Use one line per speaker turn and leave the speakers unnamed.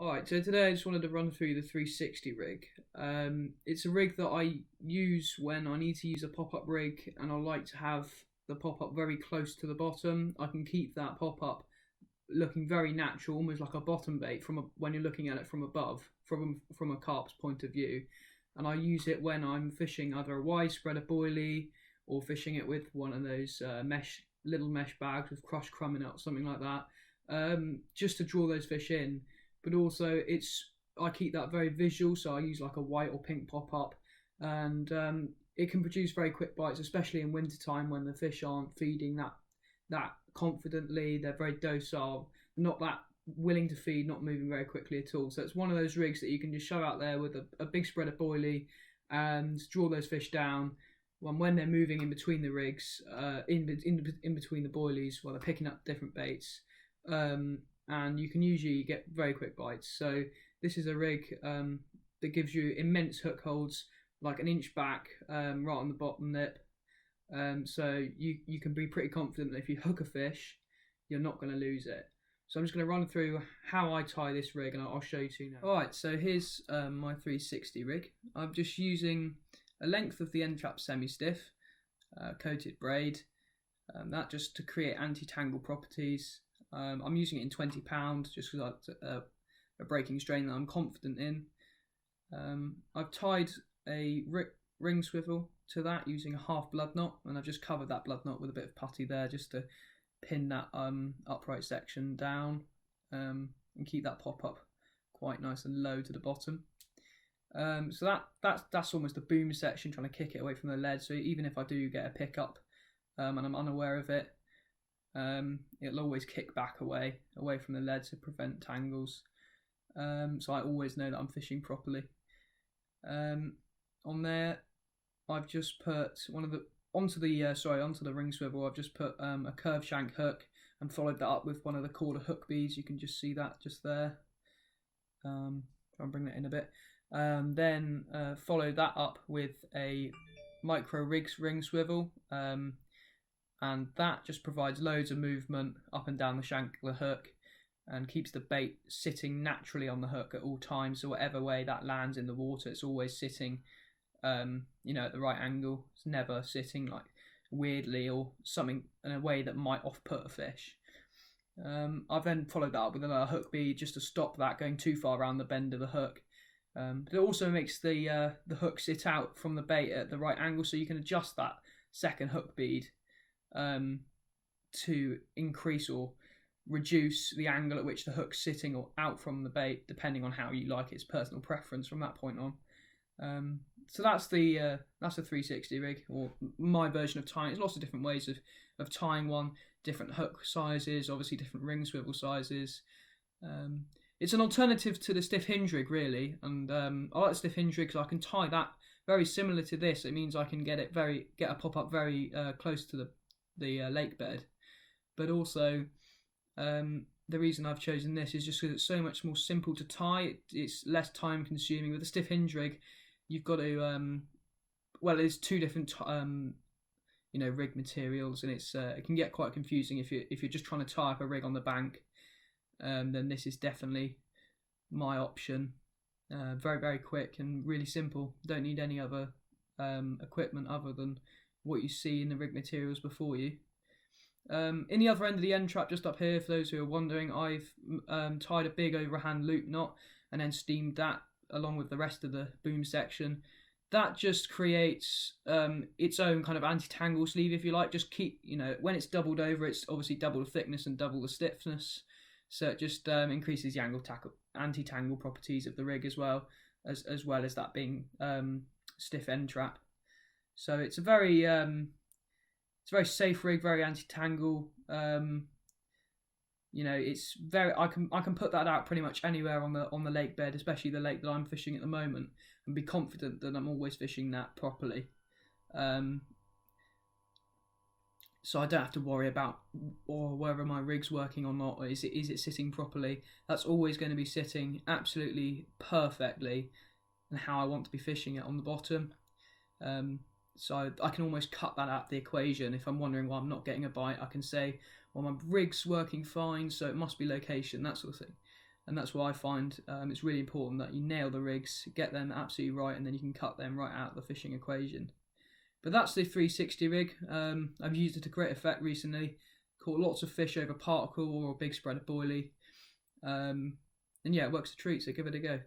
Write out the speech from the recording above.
Alright, so today I just wanted to run through the 360 rig. It's a rig that I use when I need to use a pop-up rig and I like to have the pop-up very close to the bottom. I can keep that pop-up looking very natural, almost like a bottom bait when you're looking at it from above, from a carp's point of view. And I use it when I'm fishing either a wide spreader boilie or fishing it with one of those little mesh bags with crushed crumb in it or something like that, just to draw those fish in. But also I keep that very visual, so I use like a white or pink pop-up, and it can produce very quick bites, especially in winter time when the fish aren't feeding that confidently. They're very docile, not that willing to feed, not moving very quickly at all. So it's one of those rigs that you can just show out there with a big spreader boilie and draw those fish down. When they're moving in between the rigs, in between the boilies, while they're picking up different baits. And you can usually get very quick bites. So this is a rig that gives you immense hook holds, like an inch back, right on the bottom lip. So you can be pretty confident that if you hook a fish, you're not going to lose it. So I'm just going to run through how I tie this rig, and I'll show you two now. Alright, so here's my 360 rig. I'm just using a length of the end trap semi-stiff, coated braid, that just to create anti-tangle properties. I'm using it in 20 pound just because it's a breaking strain that I'm confident in. I've tied a ring swivel to that using a half blood knot, and I've just covered that blood knot with a bit of putty there just to pin that upright section down, and keep that pop-up quite nice and low to the bottom. So that's almost a boom section, trying to kick it away from the lead, so even if I do get a pickup and I'm unaware of it, it'll always kick back away from the lead to prevent tangles. So I always know that I'm fishing properly. On there, I've just put onto the ring swivel. I've just put a curved shank hook and followed that up with one of the quarter hook beads. You can just see that just there. I'll bring that in a bit. Then follow that up with a micro ring swivel. And that just provides loads of movement up and down the shank of the hook and keeps the bait sitting naturally on the hook at all times. So whatever way that lands in the water, it's always sitting, at the right angle. It's never sitting like weirdly or something in a way that might off-put a fish. I've then followed that up with another hook bead just to stop that going too far around the bend of the hook. But it also makes the hook sit out from the bait at the right angle, so you can adjust that second hook bead to increase or reduce the angle at which the hook's sitting or out from the bait, depending on how you like. It's personal preference from that point on. So that's the 360 rig, or my version of tying. There's lots of different ways of tying one, different hook sizes, obviously different ring swivel sizes. It's an alternative to the stiff hinge rig, really, and I like the stiff hinge rig because I can tie that very similar to this. It means I can get a pop up very close to the lake bed, but also the reason I've chosen this is just because it's so much more simple to tie. It's less time consuming. With a stiff hinge rig, you've got to there's two different rig materials, and it can get quite confusing if you're just trying to tie up a rig on the bank. Then this is definitely my option. Very, very quick and really simple. Don't need any other equipment other than what you see in the rig materials before you. In the other end of the end trap, just up here, for those who are wondering, I've tied a big overhand loop knot and then steamed that along with the rest of the boom section. That just creates its own kind of anti-tangle sleeve, if you like. Just keep, when it's doubled over, it's obviously double the thickness and double the stiffness. So it just increases the anti-tangle properties of the rig as well as that being stiff end trap. So it's a very safe rig, very anti-tangle. It's very. I can put that out pretty much anywhere on the lake bed, especially the lake that I'm fishing at the moment, and be confident that I'm always fishing that properly. So I don't have to worry about whether my rig's working or not, or is it sitting properly. That's always going to be sitting absolutely perfectly and how I want to be fishing it on the bottom. So I can almost cut that out of the equation. If I'm wondering why I'm not getting a bite, I can say, well, my rig's working fine, so it must be location, that sort of thing. And that's why I find it's really important that you nail the rigs, get them absolutely right, and then you can cut them right out of the fishing equation. But that's the 360 rig. I've used it to great effect recently. Caught lots of fish over particle or a big spread of boilie. And yeah, it works a treat, so give it a go.